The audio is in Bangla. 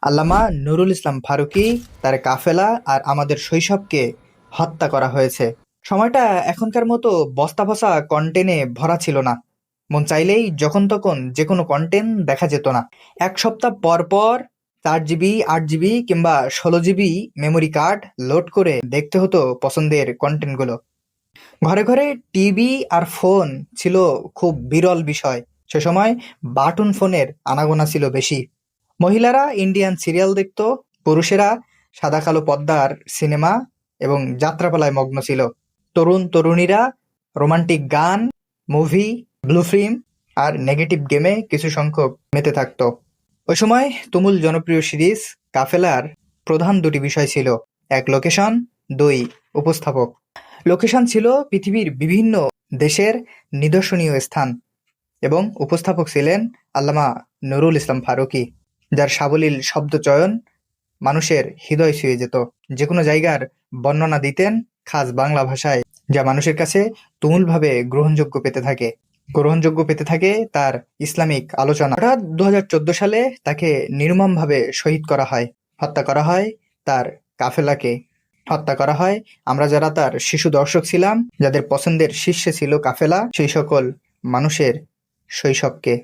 আল্লামা নুরুল ইসলাম ফারুকী, তার কাফেলা আর আমাদের শৈশবকে হত্যা করা হয়েছে। সময়টা এখনকার মতো বস্তা কন্টেন্টে ভরা ছিল না। মন চাইলেই যখন তখন যে কোনো কন্টেন্ট দেখা যেত না। এক সপ্তাহ পর পর 4 জিবি, 8 জিবি কিংবা 16 জিবি মেমোরি কার্ড লোড করে দেখতে হতো পছন্দের কন্টেন্টগুলো। ঘরে ঘরে টিভি আর ফোন ছিল খুব বিরল বিষয়। সে সময় বাটন ফোনের আনাগোনা ছিল বেশি। মহিলারা ইন্ডিয়ান সিরিয়াল দেখত, পুরুষেরা সাদা কালো পর্দার সিনেমা এবং যাত্রাপালায় মগ্ন ছিল। তরুণ তরুণীরা রোমান্টিক গান, মুভি, ব্লু ফিল্ম আর নেগেটিভ গেমে কিছু সংখ্যক মেতে থাকত। ওই সময় তুমুল জনপ্রিয় সিরিজ কাফেলার প্রধান দুটি বিষয় ছিল: এক লোকেশন, দুই উপস্থাপক। লোকেশন ছিল পৃথিবীর বিভিন্ন দেশের নিদর্শনীয় স্থান এবং উপস্থাপক ছিলেন আল্লামা নুরুল ইসলাম ফারুকী, যার সাবলীল শব্দচয়ন মানুষের হৃদয় ছুঁয়ে যেত। যে কোনো জায়গার বর্ণনা দিতেন খাস বাংলা ভাষায়, যা মানুষের কাছে তুমুলভাবে গ্রহণযোগ্য পেতে থাকে তার ইসলামিক আলোচনা। হঠাৎ 2014 সালে তাকে নির্মমভাবে শহীদ করা হয়, হত্যা করা হয় তার কাফেলাকে, হত্যা করা হয় আমরা যারা তার শিশু দর্শক ছিলাম, যাদের পছন্দের শীর্ষে ছিল কাফেলা, সেই সকল মানুষের শৈশবকে।